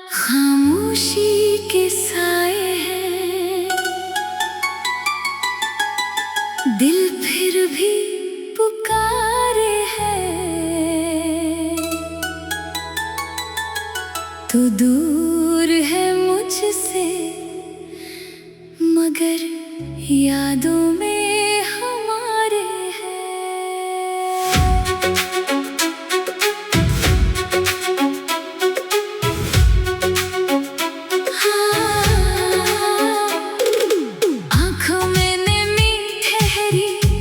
खामोशी के साए हैं, दिल फिर भी पुकारे है। तू दूर है मुझसे मगर यादों में हमारे है।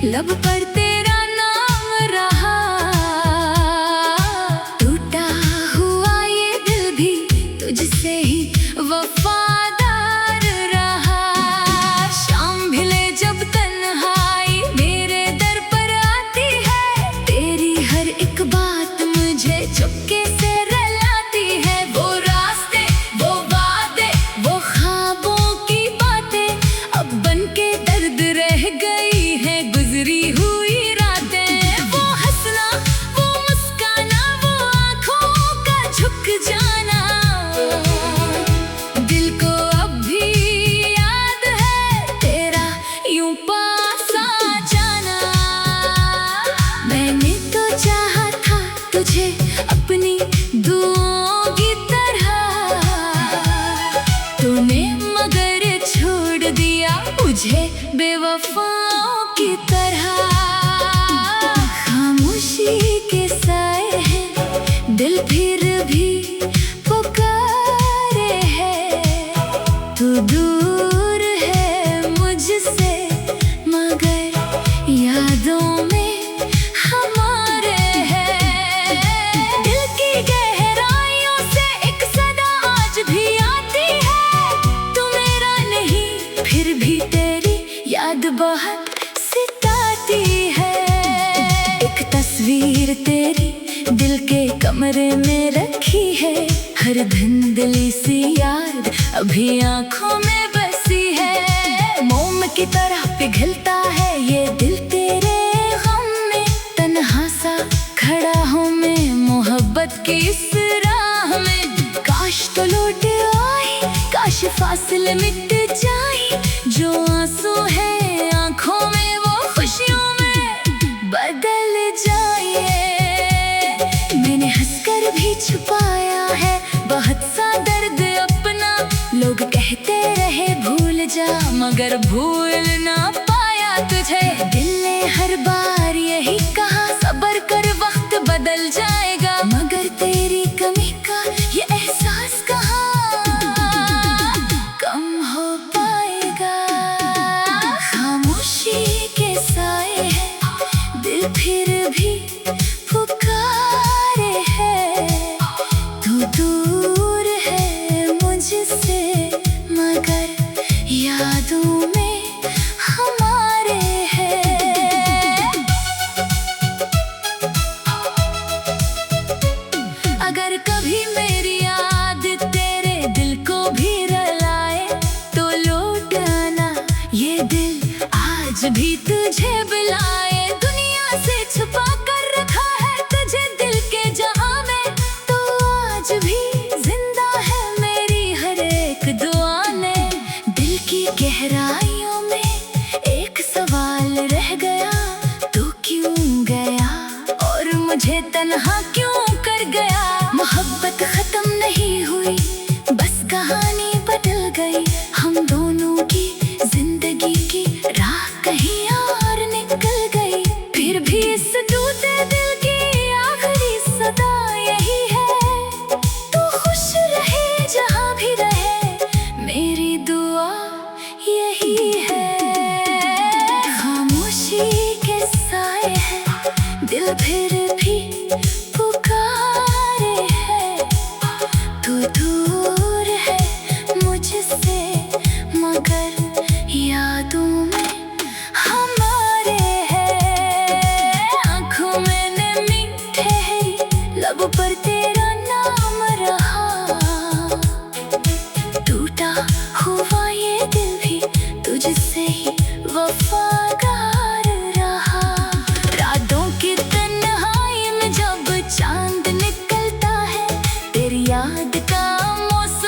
लब पर तेरा नाम रहा, टूटा हुआ ये दिल भी तुझसे ही वफादार रहा। शाम भिले जब तन्हाई मेरे दर पर आती है, तेरी हर एक बात मुझे चुपके से रुलाती है। वो रास्ते, वो वादे, वो ख्वाबों की बातें अब बनके दर्द रह गई है। गुजरी हुई रातें, वो हंसना, वो मुस्काना, वो आँखों का झुक जाना, दिल को अब भी याद है तेरा यूं पास आ जाना। मैंने तो चाहा था तुझे अपनी दुआओं की तरह, तूने मगर छोड़ दिया मुझे बेवफाओं की तरह। खामोशी के साए हैं, दिल फिर भी पुकारे है। तू दूर है मुझसे मगर यादों में हमारे है। दिल की गहराइयों से एक सदा आज भी आती है, तू मेरा नहीं फिर भी तेरी याद बहुत सताती है। एक तस्वीर तेरी दिल के कमरे में रखी है, हर धुंधली सी याद अभी आंखों में बसी है। मोम की तरह पिघलता है ये दिल तेरे गम में, तन्हा सा खड़ा हूँ मैं मोहब्बत की इस राह में। काश तो लौट आई, काश फासिले मिट जाए, जो आंसू है आंखों में वो खुशियों में बदल जाए। मैंने हंसकर भी छुपाया है बहुत सा दर्द अपना, लोग कहते रहे भूल जा मगर भूल ना पाया तुझे। दिल ने हर बार यही कहा सब्र कर वक्त बदल जाएगा, मगर तेरी कमी का ये एहसास कहाँ कम हो पाएगा। खामोशी के साए हैं, दिल फिर भी पुकारे है। तू दूर है मुझसे मगर यादों में हमारे है। अगर कभी मेरी याद तेरे दिल को भी रुलाए, तो लौट आना ये दिल आज भी तुझे बुलाए। दुनिया से छुपा कर रखा है तुझे दिल के जहां में, तो आज भी जिंदा है मेरी हर एक दुआ ने। दिल की गहराइयों में एक सवाल रह गया, तू क्यों गया और मुझे तन्हा क्यों कर गया। मोहब्बत खत्म नहीं हुई, बस कहानी बदल गई। हम दोनों की जिंदगी की राह कहीं और निकल गई, फिर भी इस टूटे दिल की आखिरी सदा यही है। तू खुश रहे जहां भी रहे, मेरी दुआ यही है। खामोशी के साए हैं, दिल फिर भी पुकारे है। तू दूर है मुझसे मगर यादों में हमारे है। आँखों में नमी ठहरी, लब पर तेरा नाम रहा, टूटा हुआ ये दिल भी तुझसे ही वफादार रहा। रातों की तन्हाई में जब चांद निकलता है, तेरी याद का मौसम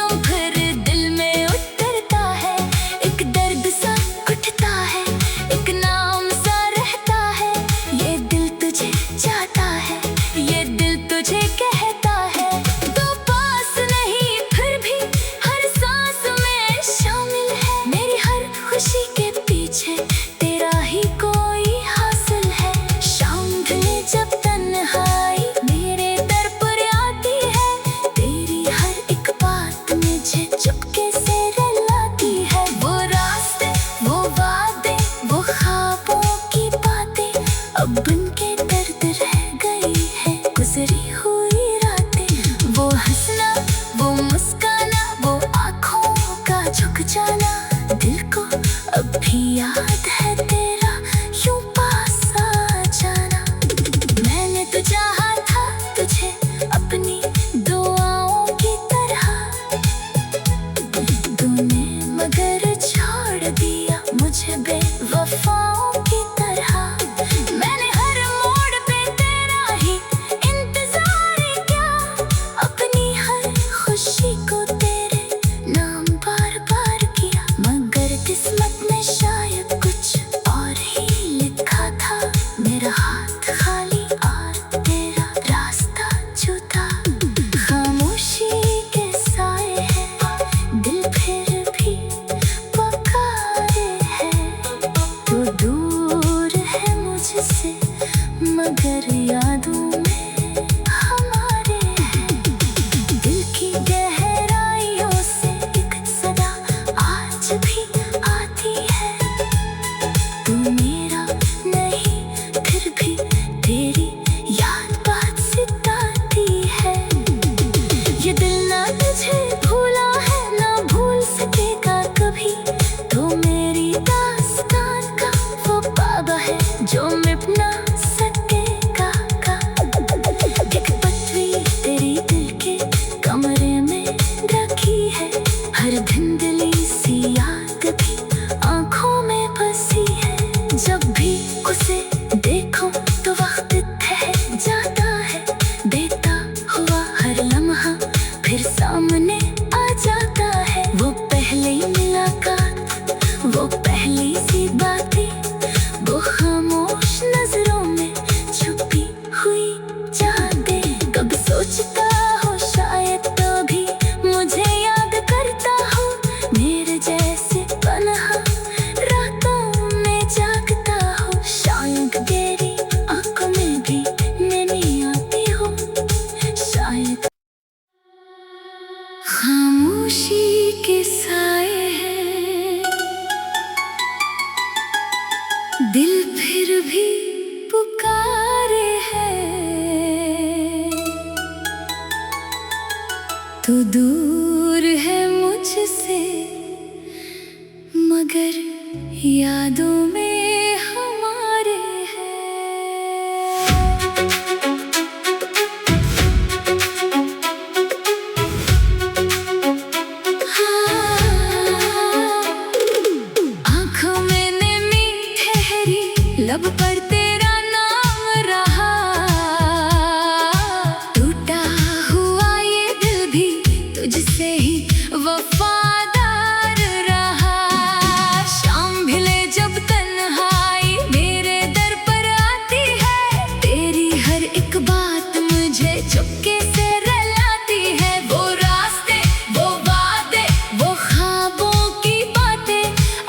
फिर सामने आ जाता है। वो पहली मुलाकात, वो पहली सी बातें, वो खामोश नजरों में छुपी हुई यादें। कब सोचता हो शायद तभी मुझे याद करता हो, मेरे जैसे पनहा रातों में जागता हो। शायद तेरी आंखों में भी नैनी आती हो, शायद खामोशी के साए हैं, दिल फिर भी पुकारे है। तू दूर है मुझसे मगर यादों में हमारे है। आँखों में नमी ठहरी, लब पर तेरा नाम रहा। टूटा हुआ ये दिल भी तुझसे ही वफादार रहा। शाम भिले जब तन्हाई मेरे दर पर आती है, तेरी हर एक बात मुझे चुपके से रुलाती है। वो रास्ते, वो वादे, वो ख्वाबों की बातें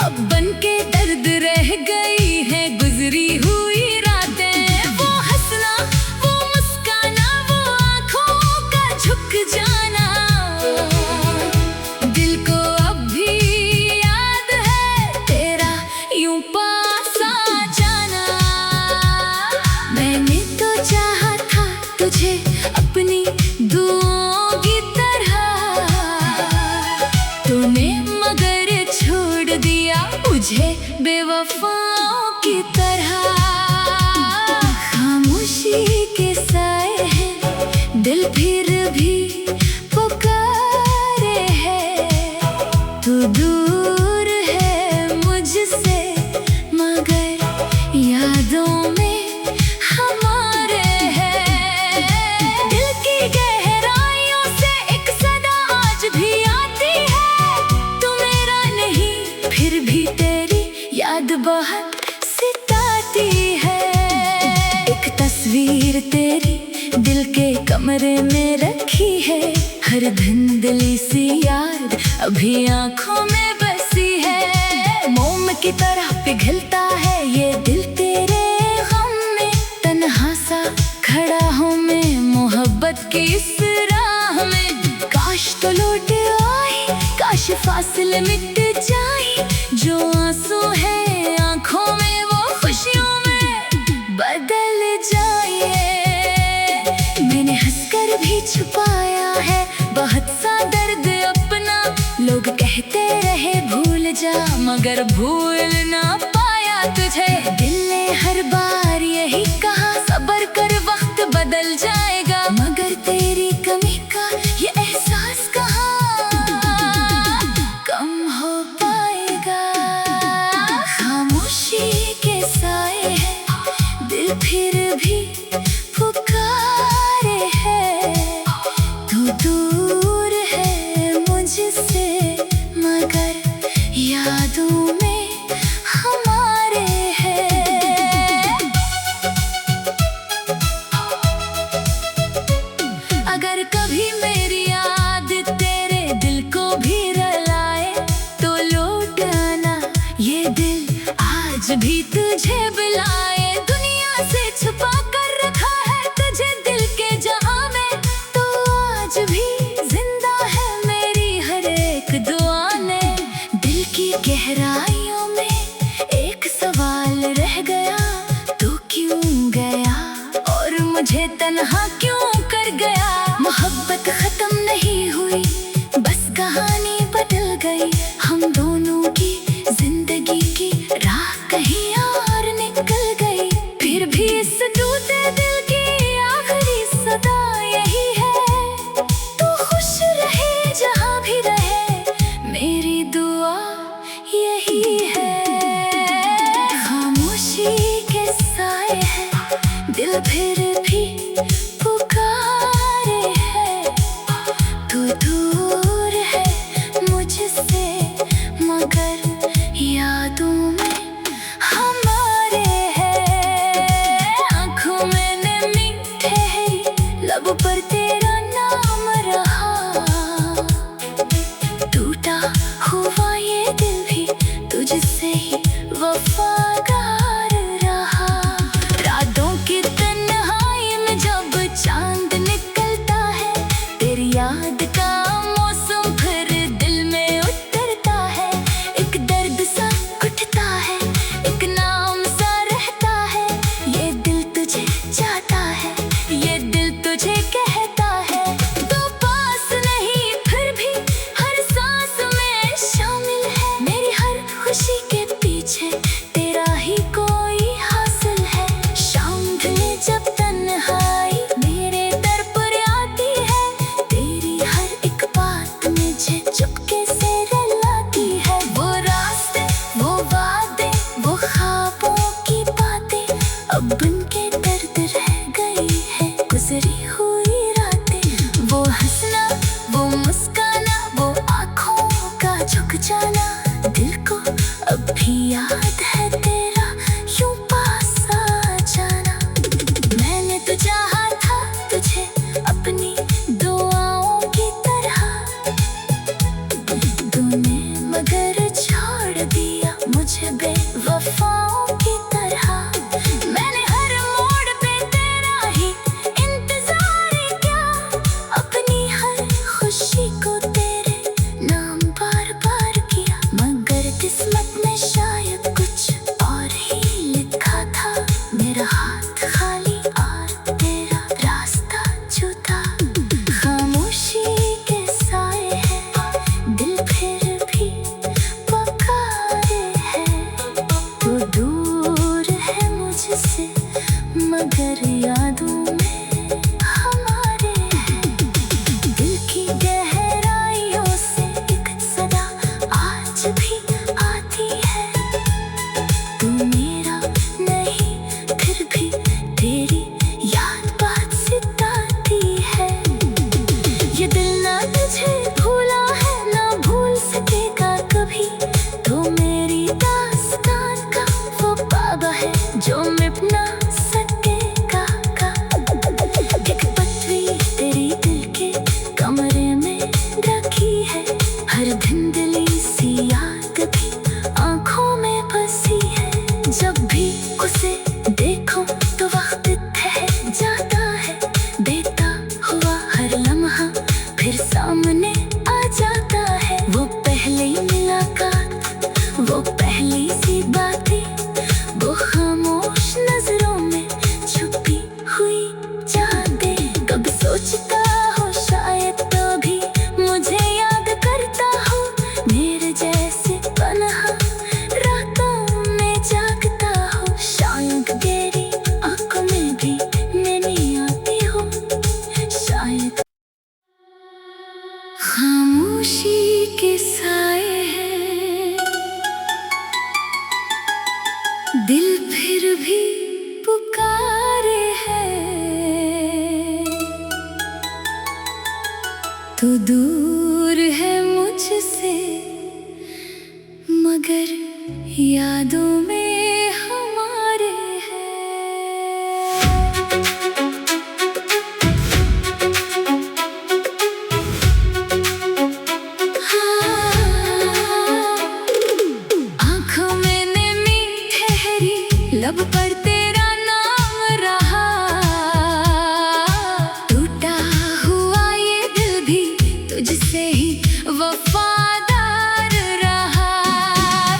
अब बनके दर्द रह गई है गुजरी हुई रातें। वो हंसना, वो मुस्काना, वो आँखों का झुक जाना, दिल को अब भी याद है तेरा यूं पास आ जाना। मैंने तो चाहा था तुझे अपनी दुआओं की तरह, तूने मगर छोड़ दिया मुझे बेवफाओं की तरह। खामोशी के साए हैं, दिल फिर भी पुकारे है। तू दूर है मुझसे मगर यादों में हमारे है। दिल की गहराइयों से एक सदा आज भी आती है, तू मेरा नहीं फिर भी तेरी याद बहुत सताती है। एक तस्वीर तेरी दिल के कमरे में रखी है, हर धुंधली सी याद अभी आंखों में बसी है। मोम की तरह पिघलता है ये दिल तेरे गम में, तन्हा सा खड़ा हूँ मैं मोहब्बत की इस राह में। काश तो लौट आई, काश फासले मिट जाए, जो आंसू है आंखों में वो खुशियों में बदल जाए। मैंने हंसकर भी छुपाया है बहुत सा दर्द अपना, लोग कहते रहे भूल जा मगर भूल ना पाया तुझे। दिल ने हर बार यही कहा सब्र कर वक्त बदल जाएगा, मगर तेरी कमी का ये एहसास कहाँ कम हो पाएगा। खामोशी के साए हैं, दिल फिर भी पुकारे है। तू दूर है मुझसे मगर यादों में हमारे है। अगर कभी मेरी याद तेरे दिल को भी रुलाए, तो लौट आना ये दिल आज भी तुझे बुलाए। दुनिया से छुपा कर रखा है तुझे दिल के जहां में, तो आज भी जिंदा है मेरी हर एक दुआ ने। दिल की गहराइयों में एक सवाल रह गया, तू क्यों गया और मुझे तन्हा क्यों कर गया। मोहब्बत खत्म नहीं हुई, बस कहानी बदल गई। हम दोनों की जिंदगी की राह कहीं और निकल गई, फिर भी इस टूटे दिल की आखिरी सदा यही है। तू खुश रहे जहां भी रहे, मेरी दुआ यही है। खामोशी के साए हैं, दिल फिर भी पुकारे है। तू फिर सामने आ जाता है। वो पहली मुलाकात, वो पहली सी बातें, वो खामोश नजरों में छुपी हुई यादें। कब सोचता हो शायद तभी मुझे याद करता हो, मेरे जैसे तन्हा रातों में जागता हो। शायद तेरी आंखों में भी मैं नहीं आती हो, शायद खामोशी के साए हैं, दिल फिर भी पुकारे है। तू दूर है मुझसे मगर यादों में हमारे है। आँखों में नमी ठहरी, लब पर तेरा नाम रहा। टूटा हुआ ये दिल भी तुझसे ही वफादार रहा।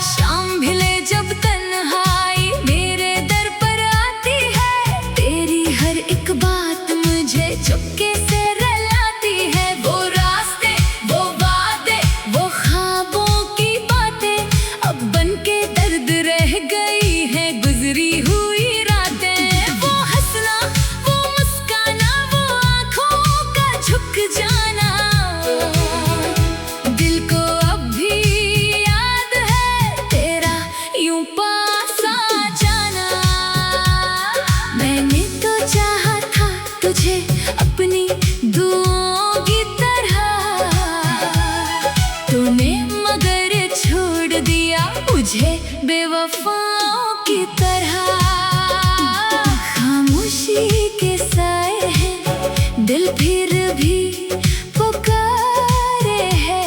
शाम भिले जब तन्हाई मेरे दर पर आती है, तेरी हर एक बात मुझे चुपके से रुलाती है। वो रास्ते, वो वादे, वो ख्वाबों की बातें अब बनके दर्द रह गई है गुजरी हुई रातें। वो हंसना, वो मुस्काना, वो आँखों का झुक जाना, दिल को अब भी याद है तेरा यूं पास आ जाना। मैंने तो चाहा था तुझे अपनी दुआओं की तरह, तूने मगर छोड़ दिया मुझे बेवफाओं की तरह। खामोशी के साए हैं, दिल फिर भी पुकारे है।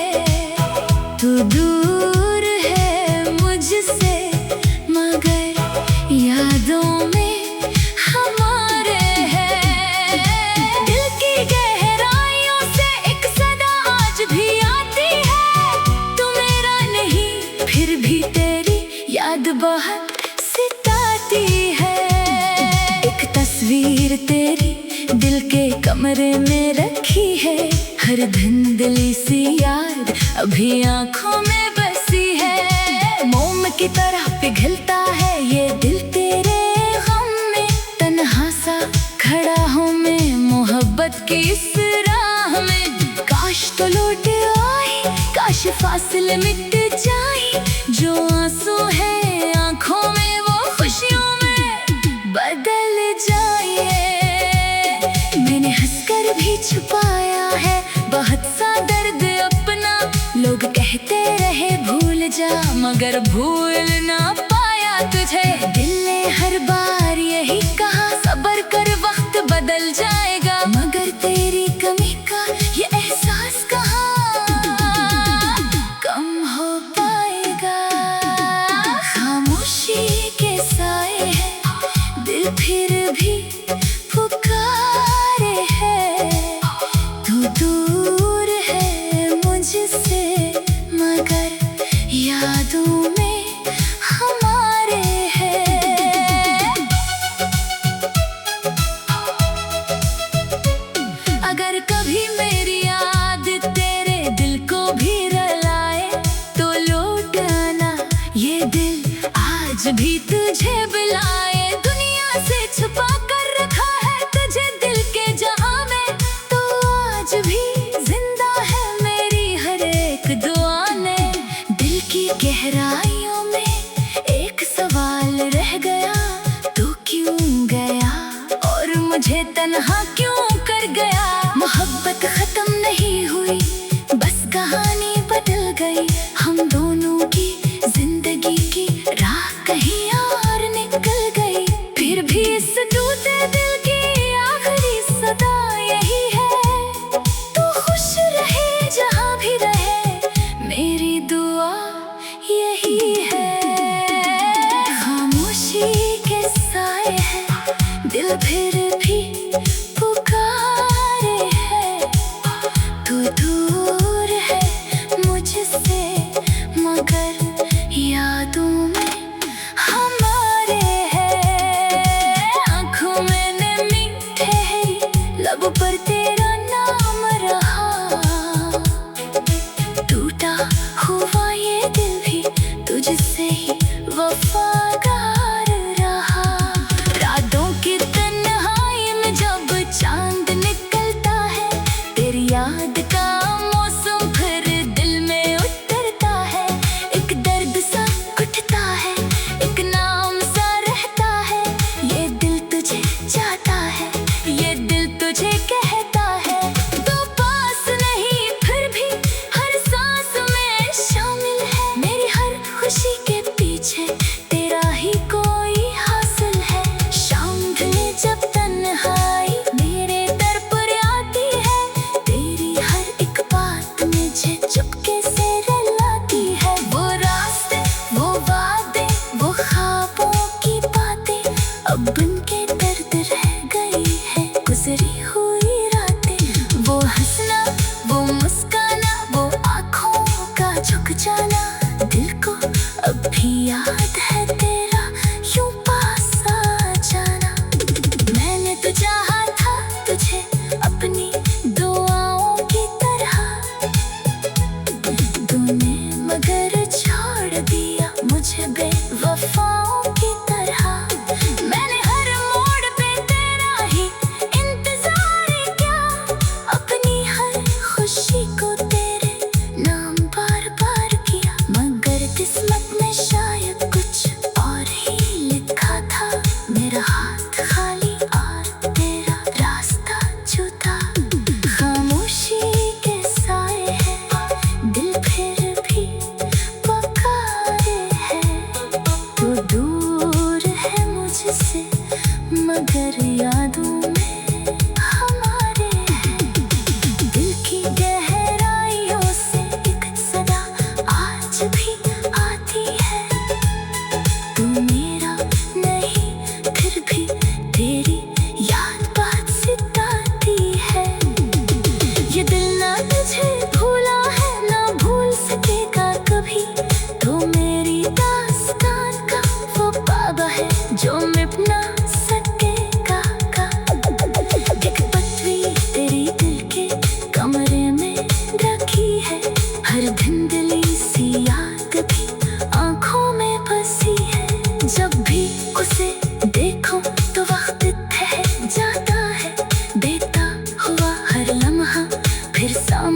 तू दूर है मुझसे मगर यादों में हमारे है। दिल की गहराइयों से एक सदा आज भी आती है, तू मेरा नहीं फिर भी तेरी याद बहुत सताती है। एक तस्वीर तेरी दिल के कमरे में रखी है, हर धुंधली सी याद अभी आंखों में बसी है। मोम की तरह पिघलता है ये दिल तेरे गम में, तन्हा सा खड़ा हूँ मैं मोहब्बत की इस राह में। काश तो लौट आई, काश फासले मिट जाए, जो आंसू है आंखों में वो खुशियों में बदल जाए। मैंने हंसकर भी छुपाया है बहुत सा दर्द अपना, लोग कहते रहे भूल जा मगर भूल ना पाया तुझे। दिल ने हर बार यही कहा सब्र कर वक्त बदल जाएगा, मगर तेरी कमी का ये एहसास कहाँ कम हो पाएगा। खामोशी के साए हैं, दिल फिर भी पुकारे है। तू दूर है मुझसे मगर यादों में हमारे है। अगर कभी मेरी याद तेरे दिल को भी रुलाए, तो लौट आना ये दिल आज भी तुझे बुलाए। दुनिया से छुपा कर रखा है तुझे दिल के जहां में, तो आज भी जिंदा है मेरी हर एक दुआ ने। दिल की गहराइयों में एक सवाल रह गया, तू क्यों गया और मुझे तन्हा क्यों कर गया। मोहब्बत खत्म नहीं हुई, बस कहानी बदल गई। हम दोनों की जिंदगी की राह कहीं और निकल गई, फिर भी इस टूटे दिल की आखिरी सदा यही है। तू खुश रहे जहां भी रहे, मेरी दुआ यही है। खामोशी के साए हैं, दिल फिर भी पुकारे है। तू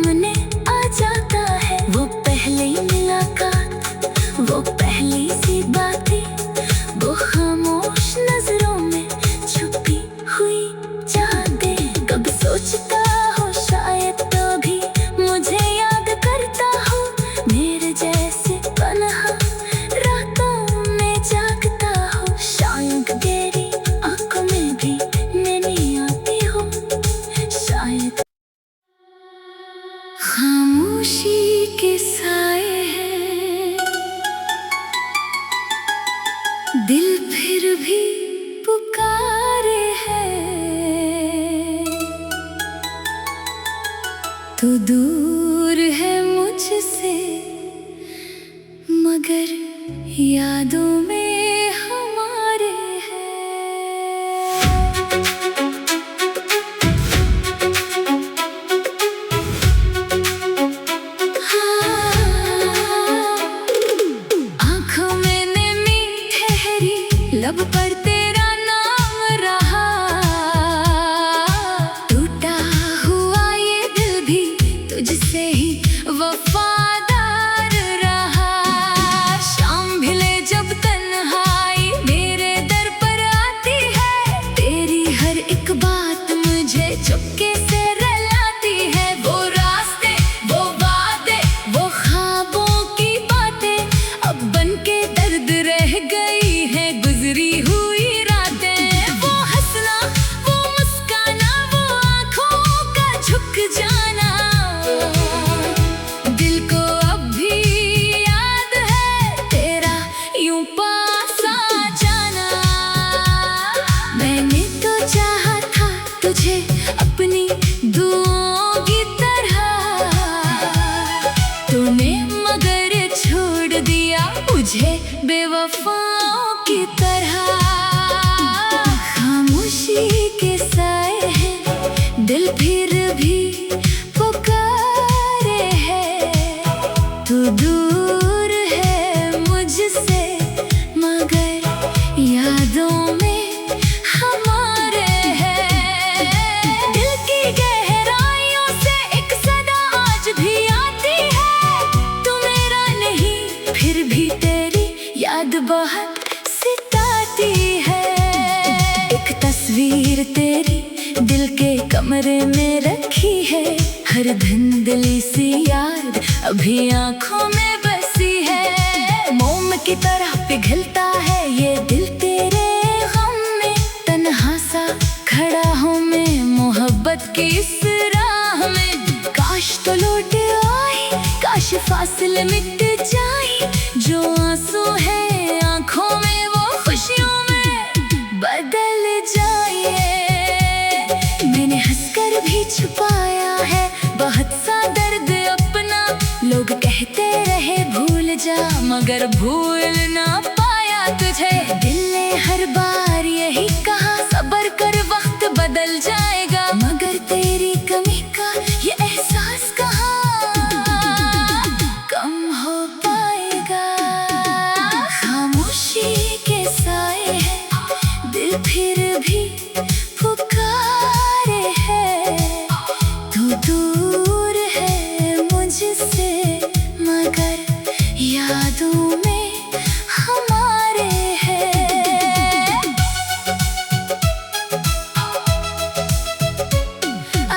सामने आ जाता है। वो पहली मुलाकात, वो पहली सी बातें, वो खामोश नजरों में छुपी हुई यादें। कब सोचता हो शायद तभी मुझे याद करता हो, मेरे जैसे तन्हा रातों में जागता हो। शायद तेरी आंखों में भी मैंने आती हो, शायद खामोशी के साए हैं, दिल फिर भी पुकारे है। तू दूर है मुझसे मगर यादों में हमारे है। आँखों में नमी ठहरी, लब पर तेरा नाम रहा। टूटा हुआ ये दिल भी तुझसे ही वफादार रहा। शाम भिले जब तन्हाई मेरे दर पर आती है, तेरी हर एक बात मुझे चुपके से रुलाती है। वो रास्ते, वो वादे, वो ख्वाबों की बातें अब बनके दर्द रह गई है गुजरी हुई रातें। वो हंसना, वो मुस्काना, वो आँखों का झुक जाना, दिल को अब भी याद है तेरा यूं पास आ जाना। मैंने तो चाहा था तुझे अपनी दुआओं की तरह, तूने मगर छोड़ दिया मुझे बेवफाओं की तरह। खामोशी के साए हैं, दिल फिर भी पुकारे है। तू दूर है मुझसे मगर यादों में हमारे है। दिल की गहराइयों से एक सदा आज भी आती है, तू मेरा नहीं फिर भी तेरी याद बहुत सताती है। एक तस्वीर तेरी दिल के कमरे में रखी है, हर धुंधली सी याद अभी आँखों में बसी है। मोम की तरह पिघलता है ये दिल तेरे गम में, तन्हा सा खड़ा हूँ मैं मोहब्बत की इस राह में। काश तो लौट आई, काश फासिले मिट जाए, जो आंसू है आँखों में वो खुशियों में बदल जाए। मैंने हंसकर भी छुपाया है बहुत सा दर्द अपना, लोग कहते रहे भूल जा मगर भूल ना पाया तुझे। दिल ने हर बार यही कहा सब्र कर वक्त बदल जाएगा, मगर तेरी कमी का ये एहसास कहाँ कम हो पाएगा। खामोशी के साए हैं, दिल फिर भी पुकारे है। तू दूर है मुझसे मगर यादों में हमारे है।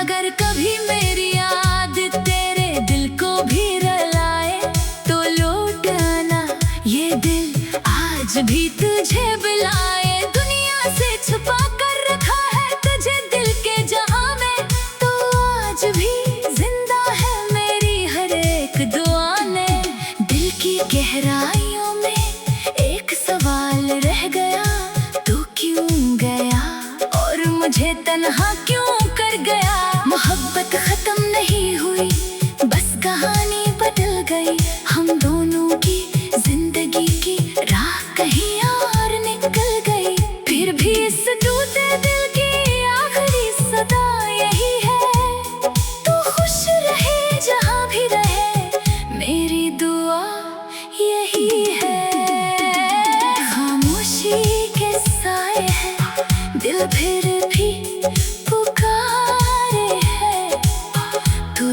अगर कभी मेरी याद तेरे दिल को भी रुलाए, तो लौट आना ये दिल आज भी तुझे बुलाए। दुनिया से छुपा कर रखा है तुझे दिल के जहां में, तो आज भी जिंदा है मेरी हर एक दुआ ने। दिल की गहराइयों में एक सवाल रह गया, तू क्यों गया और मुझे तन्हा क्यों कर गया। मोहब्बत खत्म नहीं हुई, बस कहानी बदल गई। हम दोनों की जिंदगी की राह कहीं और निकल गई, फिर भी इस टूटे दिल की आखिरी सदा यही है। तू खुश रहे जहां भी रहे, मेरी दुआ यही है। खामोशी के साए हैं, दिल फिर भी पुकारे है। तू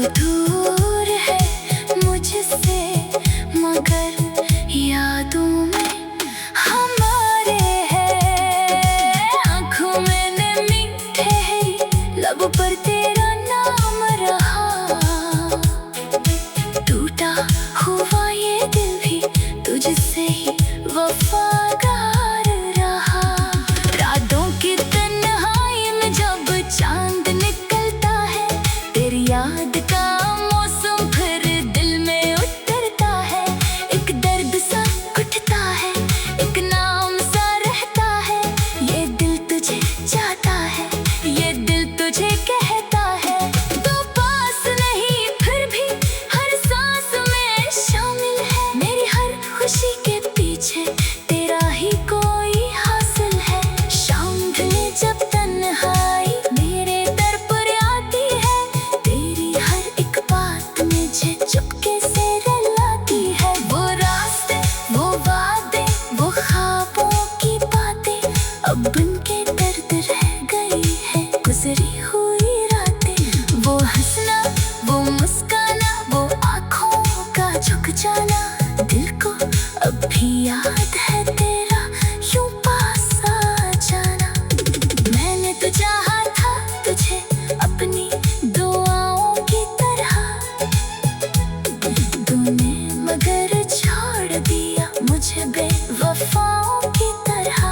मगर छोड़ दिया मुझे बेवफाओं की तरह।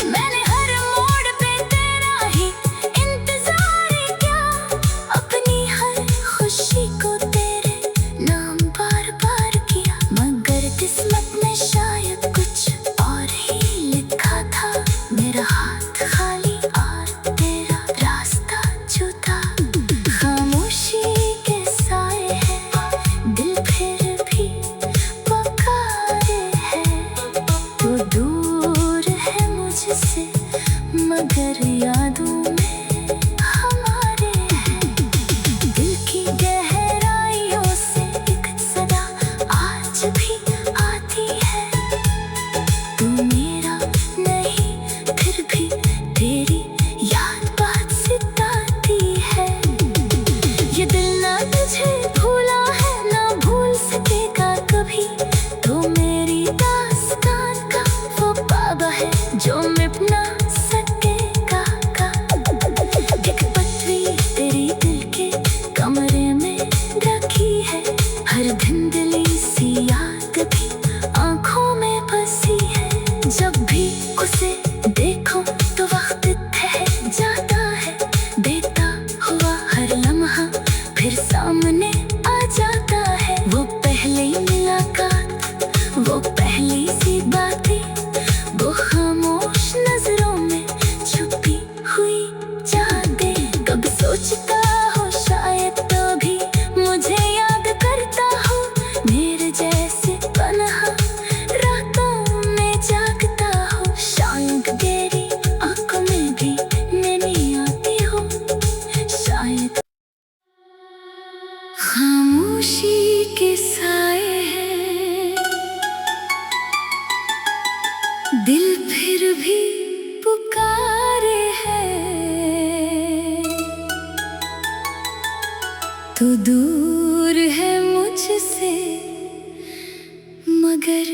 मैंने हर मोड़ पे तेरा ही इंतजार किया, अपनी हर खुशी को तेरे नाम बार बार किया। मगर किस्मत में शायद कुछ और ही लिखा था, मेरा हाथ खाली और तेरा रास्ता जुदा। खामोशी के साए हैं, दिल फिर भी पुकारे है। तू दूर है मुझसे मगर यादों में हमारे है। दिल की गहराइयों से एक सदा आज भी आती है। तू मेरा नहीं फिर भी तेरी याद बात सिताती है। ये दिल ना तुझे भूला है ना भूल सकेगा कभी, तो मेरी दास्तान का वो बाबा है जो मिट ना सकेगा। एक पत्री तेरी दिल के कमरे में रखी है, हर धुंधली सी याद भी आंखों में बसी है। जब भी उसे देखो तो वक्त ठहर जाता है, देता हुआ हर लम्हा फिर सामने आ जाता है। वो पहली मुलाकात, वो पहली सी बातें, वो खामोश नजरों में छुपी हुई यादें। कब सोचता हो शायद तभी मुझे याद करता हो, मेरे जैसे पनहा रातों में जागता हो। शायद तेरी आंखों में भी नहीं आती हो, शायद। खामोशी के साए हैं, दिल फिर भी पुकारे है। तू दूर है मुझसे मगर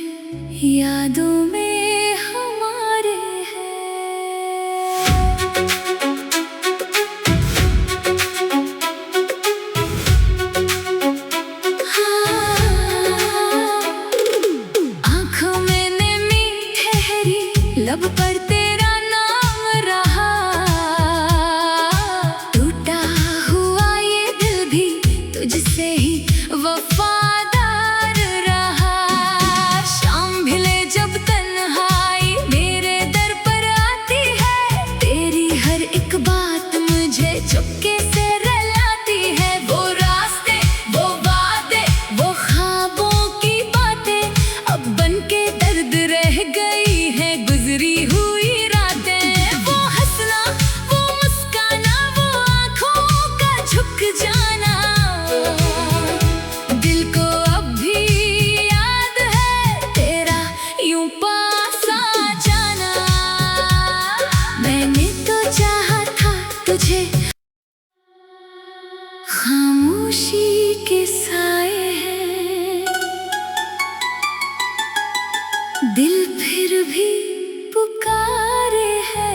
यादों में हमारे है। आँखों में नमी ठहरी, लब पर तेरा नाम रहा। टूटा हुआ ये दिल भी तुझसे ही वफादार रहा। शाम भिले जब तन्हाई मेरे दर पर आती है, तेरी हर एक बात मुझे चुपके से रुलाती है। वो रास्ते, वो वादे, वो ख्वाबों की बातें अब बनके दर्द रह गई है गुजरी हुई रातें। वो हंसना, वो मुस्काना, वो आँखों का झुक जाना, दिल को अब भी याद है तेरा यूं पास आ जाना। मैंने तो चाहा था तुझे। खामोशी के साए हैं, दिल फिर भी पुकारे है।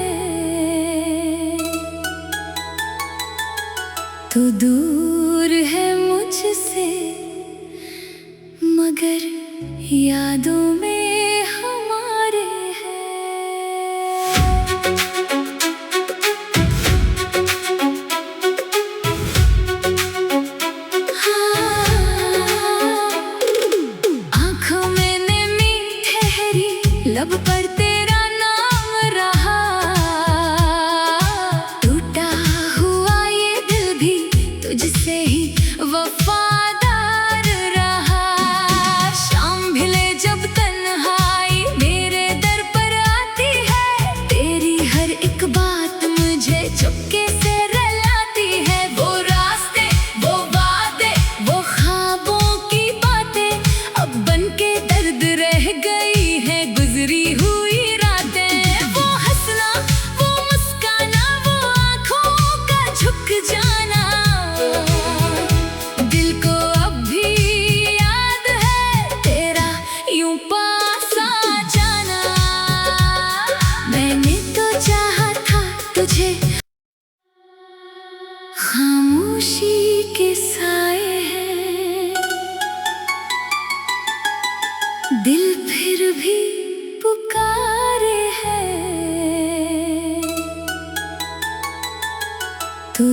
तू दूर है मुझसे मगर यादों में हमारे है। आँखों में नमी ठहरी, लब पर तेरा नाम रहा। टूटा हुआ ये दिल भी तुझसे ही वफादार रहा। शाम भिले जब तन्हाई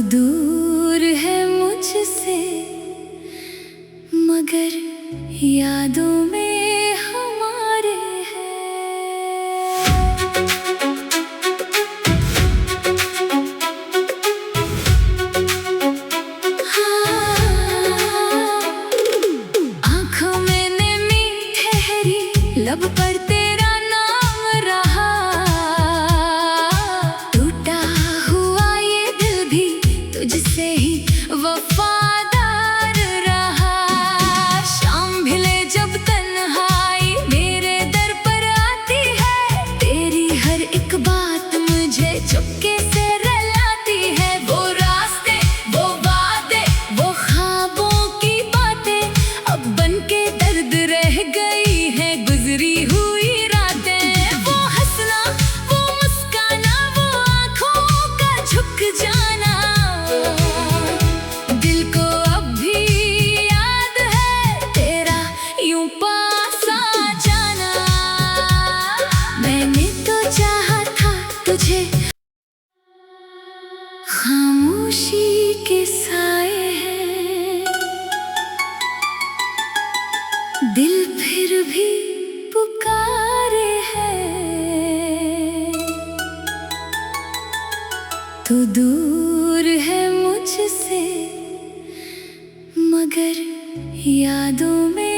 दूर है मुझसे मगर यादों में हमारे है। आँखों में नमी ठहरी, लब पर तेरा नाम रहा। टूटा हुआ ये दिल भी तुझसे ही वफादार रहा। शाम भिले जब तन्हाई मेरे दर पर आती है, तेरी हर एक बात मुझे चुपके से रुलाती है। वो रास्ते, वो वादे, वो ख्वाबों की बातें अब बनके दर्द रह गई है गुजरी हुई रातें। वो हंसना, वो मुस्काना, वो आँखों का झुक जाना, दिल को अब भी याद है तेरा यूं पास आ जाना। मैंने तो चाहा था तुझे, खामोशी के साए हैं, दिल फिर भी पुकारे है। तू दूर है मुझसे मगर यादों में